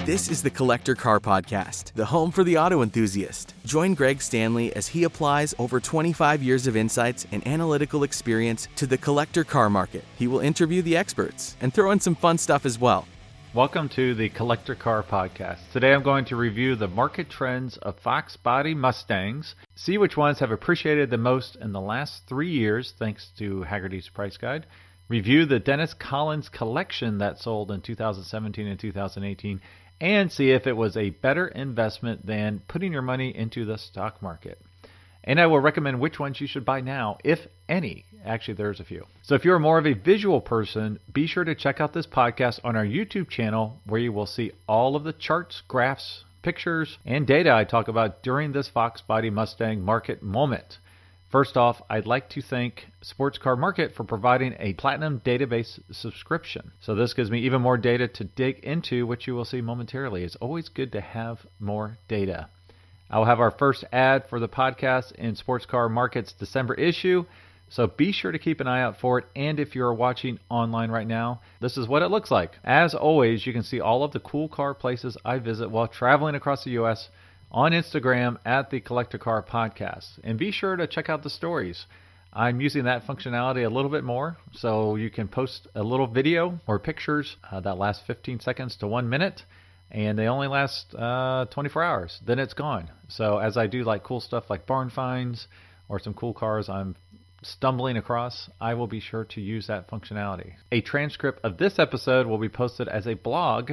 This is the Collector Car Podcast, the home for the auto enthusiast. Join Greg Stanley as he applies over 25 years of insights and analytical experience to the collector car market. He will interview the experts and throw in some fun stuff as well. Welcome to the Collector Car Podcast. Today I'm going to review the market trends of Fox Body Mustangs, see which ones have appreciated the most in the last 3 years thanks to Haggerty's Price Guide, review the Dennis Collins collection that sold in 2017 and 2018, and see if it was a better investment than putting your money into the stock market. And I will recommend which ones you should buy now, if any. Actually, there's a few. So if you're more of a visual person, be sure to check out this podcast on our YouTube channel, where you will see all of the charts, graphs, pictures, and data I talk about during this Fox Body Mustang market moment. First off, I'd like to thank Sports Car Market for providing a platinum database subscription. So this gives me even more data to dig into, which you will see momentarily. It's always good to have more data. I will have our first ad for the podcast in Sports Car Market's December issue, so be sure to keep an eye out for it. And if you're watching online right now, this is what it looks like. As always, you can see all of the cool car places I visit while traveling across the U.S. on Instagram at the Collector Car Podcast. And be sure to check out the stories. I'm using that functionality a little bit more, so you can post a little video or pictures that last 15 seconds to 1 minute. And they only last 24 hours. Then it's gone. So as I do like cool stuff like barn finds or some cool cars I'm stumbling across, I will be sure to use that functionality. A transcript of this episode will be posted as a blog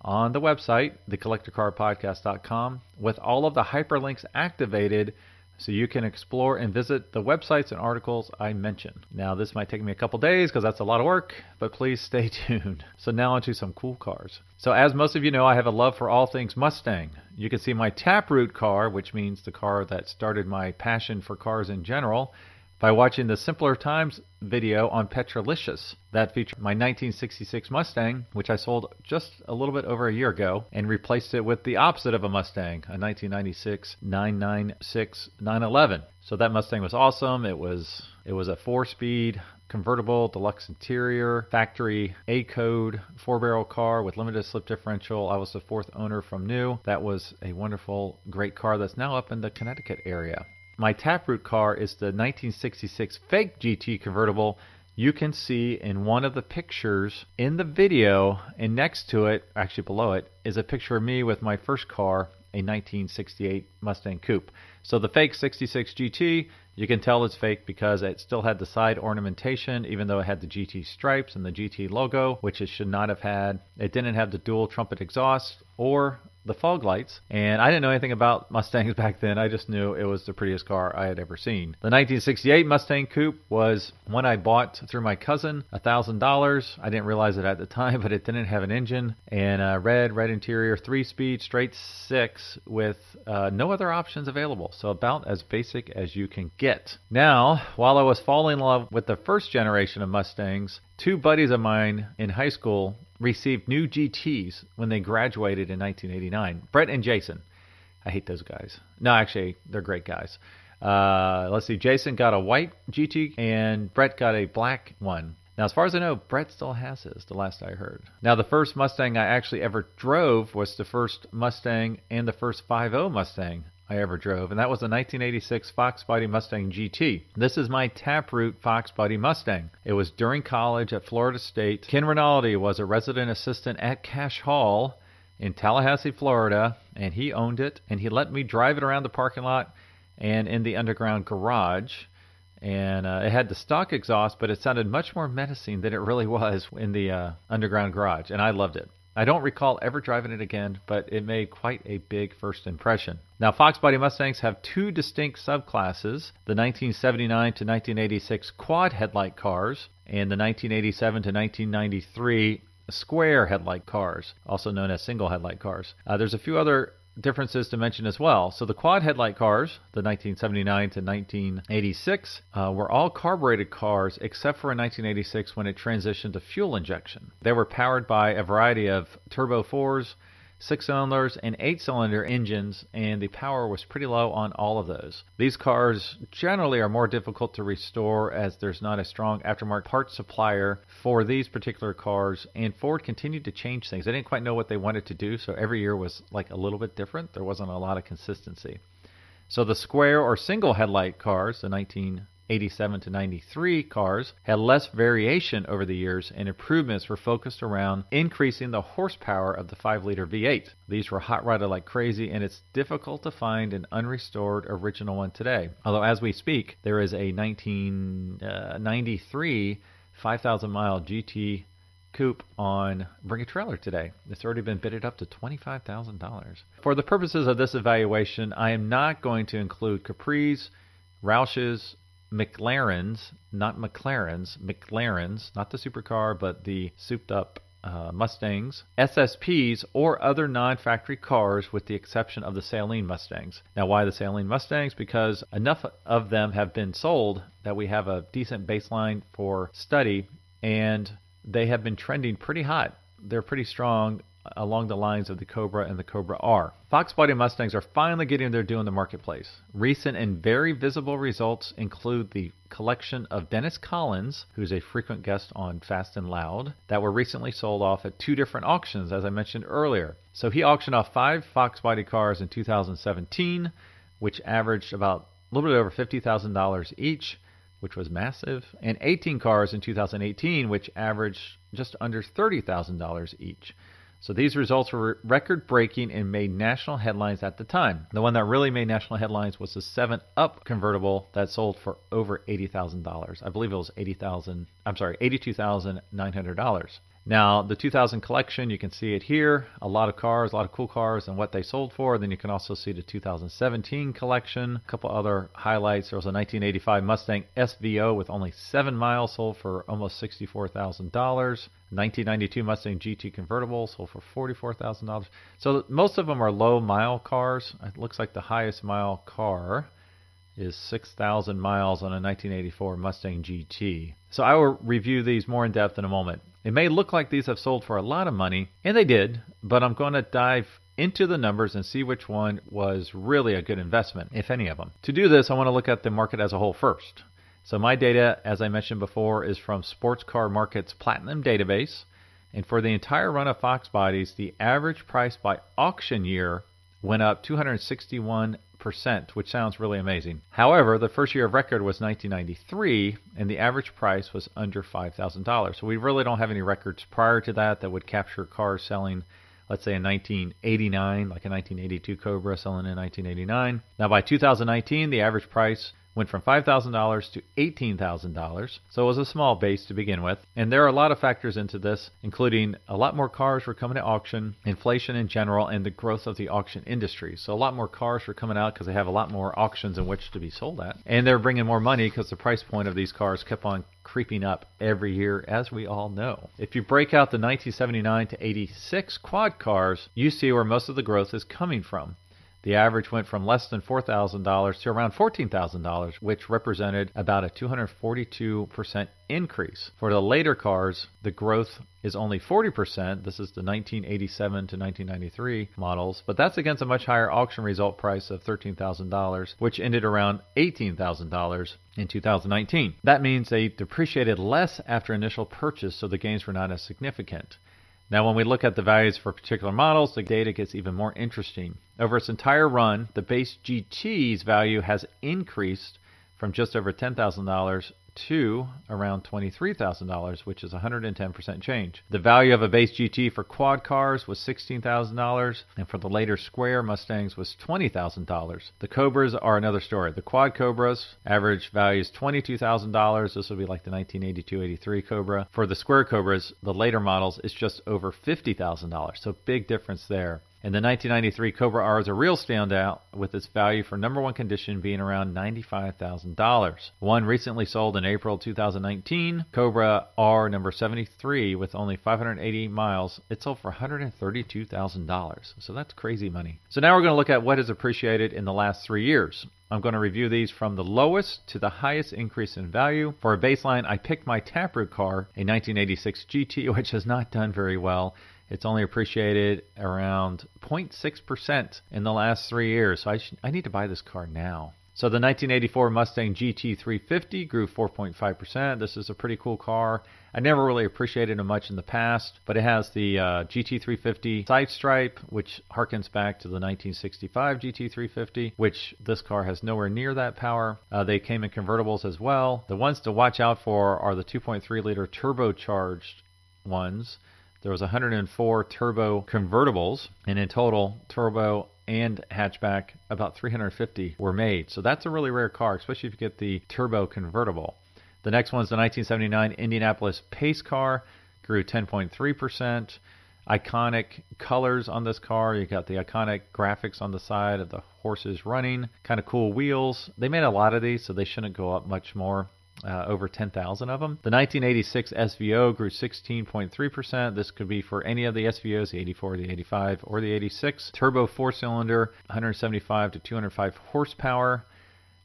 on the website, thecollectorcarpodcast.com, with all of the hyperlinks activated so you can explore and visit the websites and articles I mentioned. Now, this might take me a couple days because that's a lot of work, but please stay tuned. So now onto some cool cars. So as most of you know, I have a love for all things Mustang. You can see my taproot car, which means the car that started my passion for cars in general, by watching the Simpler Times video on Petrolicious. That featured my 1966 Mustang, which I sold just a little bit over a year ago, and replaced it with the opposite of a Mustang, a 1996 996 911. So that Mustang was awesome. It was a 4-speed convertible, deluxe interior, factory A-code, 4-barrel car with limited slip differential. I was the 4th owner from new. That was a wonderful, great car that's now up in the Connecticut area. My taproot car is the 1966 fake GT convertible you can see in one of the pictures in the video, and next to it, actually below it, is a picture of me with my first car, a 1968 Mustang Coupe. So the fake 66 GT, you can tell it's fake because it still had the side ornamentation, even though it had the GT stripes and the GT logo, which it should not have had. It didn't have the dual trumpet exhaust or the fog lights, and I didn't know anything about Mustangs back then. I just knew it was the prettiest car I had ever seen. The 1968 Mustang Coupe was one I bought through my cousin, $1,000. I didn't realize it at the time, but it didn't have an engine, and red interior, 3-speed, straight 6 with no other options available. So about as basic as you can get. Now, while I was falling in love with the first generation of Mustangs, 2 buddies of mine in high school received new GTs when they graduated in 1989. Brett and Jason. I hate those guys. No, actually, they're great guys. Let's see. Jason got a white GT and Brett got a black one. Now, as far as I know, Brett still has his, the last I heard. Now, the first Mustang I actually ever drove was the first Mustang and the first 5.0 Mustang I ever drove, and that was the 1986 Fox Body Mustang GT. This is my taproot Fox Body Mustang. It was during college at Florida State. Ken Rinaldi was a resident assistant at Cash Hall in Tallahassee, Florida, and he owned it, and he let me drive it around the parking lot and in the underground garage. And it had the stock exhaust, but it sounded much more menacing than it really was in the underground garage, and I loved it. I don't recall ever driving it again, but it made quite a big first impression. Now, Fox Body Mustangs have 2 distinct subclasses, the 1979 to 1986 quad headlight cars and the 1987 to 1993 square headlight cars, also known as single headlight cars. There's a few other differences to mention as well. So the quad headlight cars, the 1979 to 1986, were all carbureted cars except for in 1986 when it transitioned to fuel injection. They were powered by a variety of turbo 4s, 6-cylinders and 8-cylinder engines, and the power was pretty low on all of those. These cars generally are more difficult to restore as there's not a strong aftermarket parts supplier for these particular cars, and Ford continued to change things. They didn't quite know what they wanted to do, so every year was like a little bit different. There wasn't a lot of consistency. So the square or single headlight cars, the 1987 to 93 cars, had less variation over the years, and improvements were focused around increasing the horsepower of the 5-liter V8. These were hot rodded like crazy, and it's difficult to find an unrestored original one today. Although as we speak, there is a 1993 5,000-mile GT coupe on Bring a Trailer today. It's already been bidded up to $25,000. For the purposes of this evaluation, I am not going to include Capris, Roush's, McLarens, not McLarens, not the supercar, but the souped-up Mustangs, SSPs, or other non-factory cars with the exception of the Saleen Mustangs. Now, why the Saleen Mustangs? Because enough of them have been sold that we have a decent baseline for study, and they have been trending pretty hot. They're pretty strong along the lines of the Cobra and the Cobra R. Fox Body Mustangs are finally getting their due in the marketplace. Recent and very visible results include the collection of Dennis Collins, who's a frequent guest on Fast and Loud, that were recently sold off at 2 different auctions, as I mentioned earlier. So he auctioned off 5 Fox Body cars in 2017, which averaged about a little bit over $50,000 each, which was massive, and 18 cars in 2018, which averaged just under $30,000 each. So these results were record-breaking and made national headlines at the time. The one that really made national headlines was the 7-Up convertible that sold for over $80,000. I believe it was $82,900. Now, the 2000 collection, you can see it here. A lot of cars, a lot of cool cars, and what they sold for. Then you can also see the 2017 collection. A couple other highlights. There was a 1985 Mustang SVO with only 7 miles, sold for almost $64,000. 1992 Mustang GT convertible sold for $44,000. So most of them are low-mile cars. It looks like the highest mile car is 6,000 miles on a 1984 Mustang GT. So I will review these more in depth in a moment. It may look like these have sold for a lot of money, and they did, but I'm going to dive into the numbers and see which one was really a good investment, if any of them. To do this, I want to look at the market as a whole first. So my data, as I mentioned before, is from Sports Car Market's Platinum database, and for the entire run of Fox Bodies, the average price by auction year went up 261%, which sounds really amazing. However, the first year of record was 1993, and the average price was under $5,000. So we really don't have any records prior to that that would capture cars selling, let's say in 1989, like a 1982 Cobra selling in 1989. Now by 2019, the average price went from $5,000 to $18,000, so it was a small base to begin with. And there are a lot of factors into this, including a lot more cars were coming to auction, inflation in general, and the growth of the auction industry. So a lot more cars were coming out because they have a lot more auctions in which to be sold at. And they're bringing more money because the price point of these cars kept on creeping up every year, as we all know. If you break out the 1979 to 86 quad cars, you see where most of the growth is coming from. The average went from less than $4,000 to around $14,000, which represented about a 242% increase. For the later cars, the growth is only 40%. This is the 1987 to 1993 models, but that's against a much higher auction result price of $13,000, which ended around $18,000 in 2019. That means they depreciated less after initial purchase, so the gains were not as significant. Now, when we look at the values for particular models, the data gets even more interesting. Over its entire run, the base GT's value has increased from just over $10,000 to around $23,000, which is 110% change. The value of a base GT for quad cars was $16,000, and for the later square Mustangs was $20,000. The Cobras are another story. The quad Cobras average value is $22,000. This will be like the 1982-83 Cobra. For the square Cobras, the later models, is just over $50,000. So big difference there. And the 1993 Cobra R is a real standout, with its value for number one condition being around $95,000. One recently sold in April 2019, Cobra R number 73, with only 580 miles, it sold for $132,000. So that's crazy money. So now we're going to look at what has appreciated in the last 3 years. I'm going to review these from the lowest to the highest increase in value. For a baseline, I picked my Taproot car, a 1986 GT, which has not done very well. It's only appreciated around 0.6% in the last 3 years, so I need to buy this car now. So the 1984 Mustang GT350 grew 4.5%. This is a pretty cool car. I never really appreciated it much in the past, but it has the GT350 side stripe, which harkens back to the 1965 GT350, which this car has nowhere near that power. They came in convertibles as well. The ones to watch out for are the 2.3-liter turbocharged ones. There was 104 turbo convertibles, and in total, turbo and hatchback, about 350 were made. So that's a really rare car, especially if you get the turbo convertible. The next one's the 1979 Indianapolis Pace car, grew 10.3%. Iconic colors on this car. You got the iconic graphics on the side of the horses running. Kind of cool wheels. They made a lot of these, so they shouldn't go up much more. Over 10,000 of them. The 1986 SVO grew 16.3%. This could be for any of the SVOs, the 84, the 85, or the 86. Turbo 4-cylinder, 175 to 205 horsepower.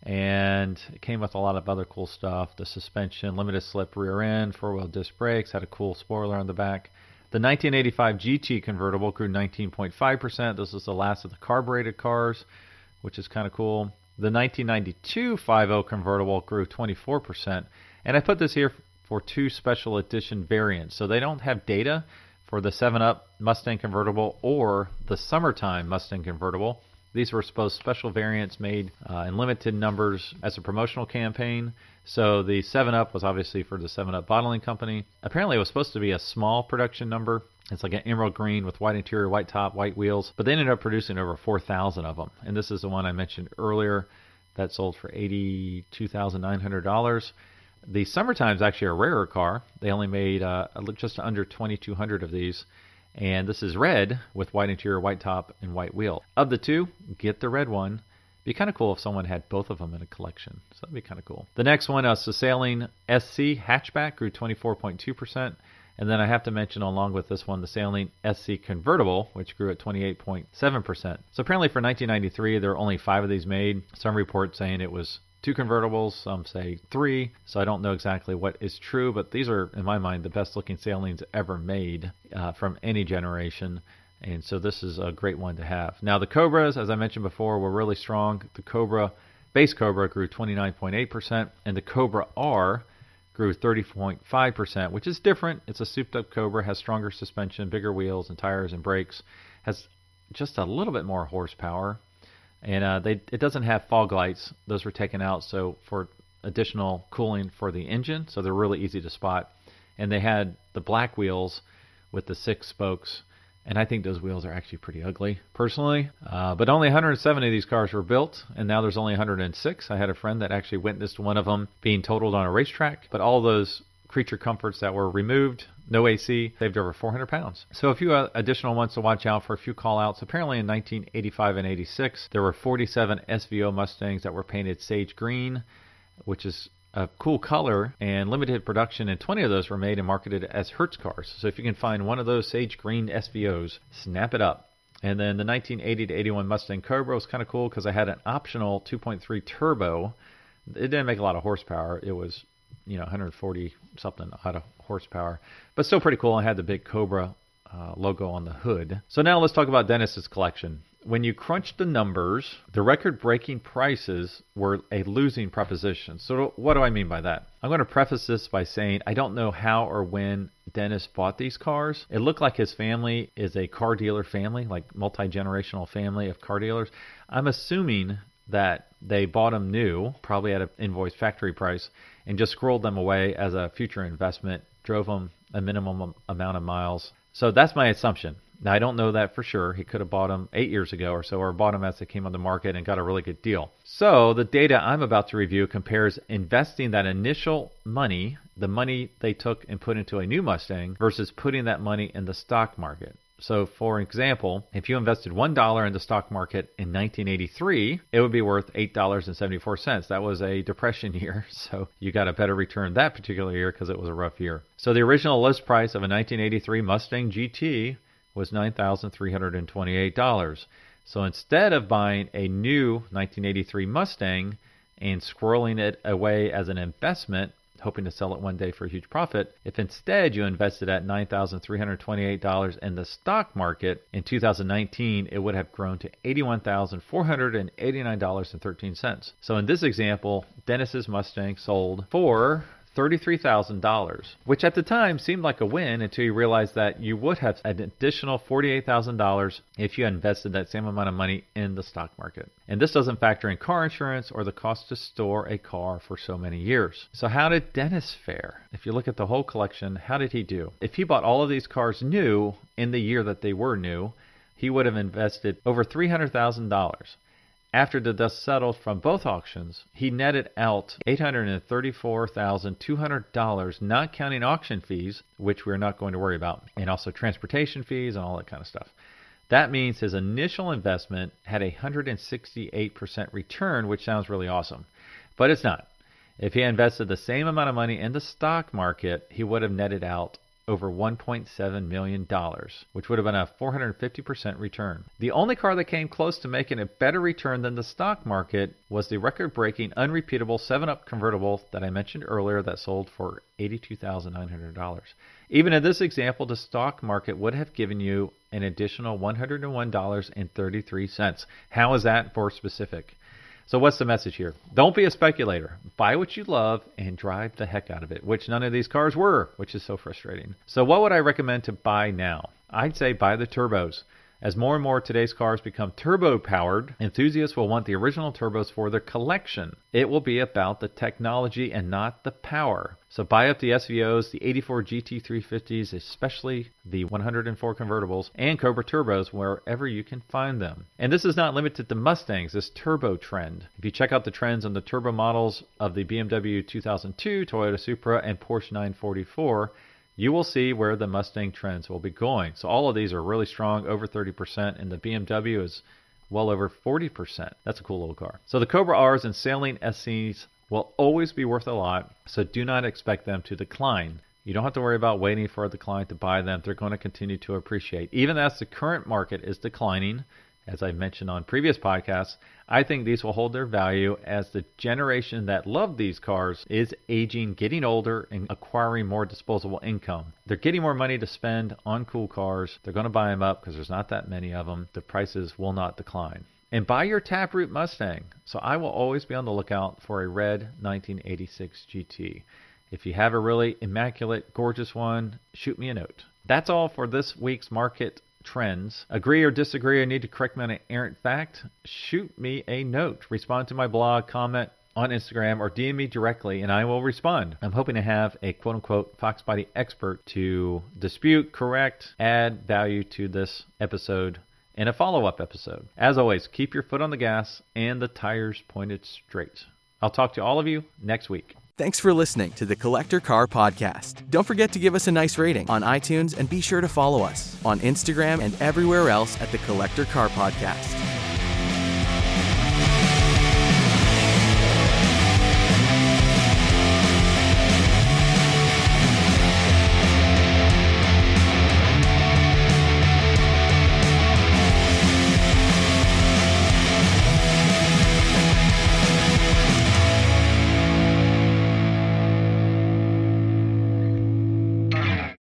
And it came with a lot of other cool stuff. The suspension, limited slip rear end, 4-wheel disc brakes, had a cool spoiler on the back. The 1985 GT convertible grew 19.5%. This was the last of the carbureted cars, which is kind of cool. The 1992 5.0 convertible grew 24%, and I put this here for 2 special edition variants. So they don't have data for the 7-Up Mustang convertible or the summertime Mustang convertible. These were supposed special variants made in limited numbers as a promotional campaign. So the 7-Up was obviously for the 7-Up bottling company. Apparently it was supposed to be a small production number. It's like an emerald green with white interior, white top, white wheels. But they ended up producing over 4,000 of them. And this is the one I mentioned earlier that sold for $82,900. The Summertime's actually a rarer car. They only made just under 2,200 of these. And this is red with white interior, white top, and white wheel. Of the two, get the red one. Be kind of cool if someone had both of them in a collection. So that'd be kind of cool. The next one, the Sailing SC hatchback, grew 24.2%. And then I have to mention, along with this one, the Sailing SC convertible, which grew at 28.7%. So apparently for 1993, there were only 5 of these made. Some reports saying it was 2 convertibles, some say 3. So I don't know exactly what is true, but these are, in my mind, the best looking Sailings ever made from any generation. And so this is a great one to have. Now the Cobras, as I mentioned before, were really strong. The Cobra, base Cobra, grew 29.8%, and the Cobra R grew 30.5%, which is different. It's a souped-up Cobra, has stronger suspension, bigger wheels and tires and brakes, has just a little bit more horsepower, and it doesn't have fog lights. Those were taken out so for additional cooling for the engine, so they're really easy to spot. And they had the black wheels with the 6 spokes, and I think those wheels are actually pretty ugly, personally. But only 170 of these cars were built, and now there's only 106. I had a friend that actually witnessed one of them being totaled on a racetrack. But all those creature comforts that were removed, no AC, saved over 400 pounds. So a few additional ones to watch out for, a few call-outs. Apparently in 1985 and 86, there were 47 SVO Mustangs that were painted sage green, which is a cool color, and limited production, and 20 of those were made and marketed as Hertz cars. So if you can find one of those sage green SVOs, snap it up. And then the 1980 to 81 Mustang Cobra was kind of cool because I had an optional 2.3 turbo. It didn't make a lot of horsepower. It was, 140 something out of horsepower, but still pretty cool. I had the big Cobra logo on the hood. So now let's talk about Dennis's collection. When you crunch the numbers, the record-breaking prices were a losing proposition. So what do I mean by that? I'm going to preface this by saying I don't know how or when Dennis bought these cars. It looked like his family is a car dealer family, like multi-generational family of car dealers. I'm assuming that they bought them new, probably at an invoice factory price, and just squirreled them away as a future investment, drove them a minimum amount of miles. So that's my assumption. Now, I don't know that for sure. He could have bought them 8 years ago or so, or bought them as they came on the market and got a really good deal. So the data I'm about to review compares investing that initial money, the money they took and put into a new Mustang, versus putting that money in the stock market. So, for example, if you invested $1 in the stock market in 1983, it would be worth $8.74. That was a depression year, so you got a better return that particular year because it was a rough year. So the original list price of a 1983 Mustang GT was $9,328. So instead of buying a new 1983 Mustang and squirreling it away as an investment, hoping to sell it one day for a huge profit, if instead you invested at $9,328 in the stock market, in 2019 it would have grown to $81,489.13. So in this example, Dennis's Mustang sold for $33,000, which at the time seemed like a win until you realized that you would have an additional $48,000 if you had invested that same amount of money in the stock market. And this doesn't factor in car insurance or the cost to store a car for so many years. So how did Dennis fare? If you look at the whole collection, how did he do? If he bought all of these cars new in the year that they were new, he would have invested over $300,000. After the dust settled from both auctions, he netted out $834,200, not counting auction fees, which we're not going to worry about, and also transportation fees and all that kind of stuff. That means his initial investment had a 168% return, which sounds really awesome, but it's not. If he invested the same amount of money in the stock market, he would have netted out over $1.7 million, which would have been a 450% return. The only car that came close to making a better return than the stock market was the record-breaking, unrepeatable 7-Up convertible that I mentioned earlier that sold for $82,900. Even in this example, the stock market would have given you an additional $101.33. How is that for specific? So what's the message here? Don't be a speculator. Buy what you love and drive the heck out of it, which none of these cars were, which is so frustrating. So what would I recommend to buy now? I'd say buy the turbos. As more and more of today's cars become turbo-powered, enthusiasts will want the original turbos for their collection. It will be about the technology and not the power. So buy up the SVOs, the 84 GT350s, especially the 104 convertibles, and Cobra turbos wherever you can find them. And this is not limited to Mustangs, this turbo trend. If you check out the trends on the turbo models of the BMW 2002, Toyota Supra, and Porsche 944, you will see where the Mustang trends will be going. So all of these are really strong, over 30%, and the BMW is well over 40%. That's a cool little car. So the Cobra Rs and Sailing SCs will always be worth a lot, so do not expect them to decline. You don't have to worry about waiting for a decline to buy them. They're going to continue to appreciate. Even as the current market is declining, as I mentioned on previous podcasts, I think these will hold their value as the generation that loved these cars is aging, getting older, and acquiring more disposable income. They're getting more money to spend on cool cars. They're going to buy them up because there's not that many of them. The prices will not decline. And buy your Taproot Mustang. So I will always be on the lookout for a red 1986 GT. If you have a really immaculate, gorgeous one, shoot me a note. That's all for this week's market trends. Agree or disagree or need to correct me on an errant fact? Shoot me a note. Respond to my blog, comment on Instagram, or DM me directly and I will respond. I'm hoping to have a quote-unquote Fox Body expert to dispute, correct, add value to this episode in a follow-up episode. As always, keep your foot on the gas and the tires pointed straight. I'll talk to all of you next week. Thanks for listening to the Collector Car Podcast. Don't forget to give us a nice rating on iTunes and be sure to follow us on Instagram and everywhere else at the Collector Car Podcast.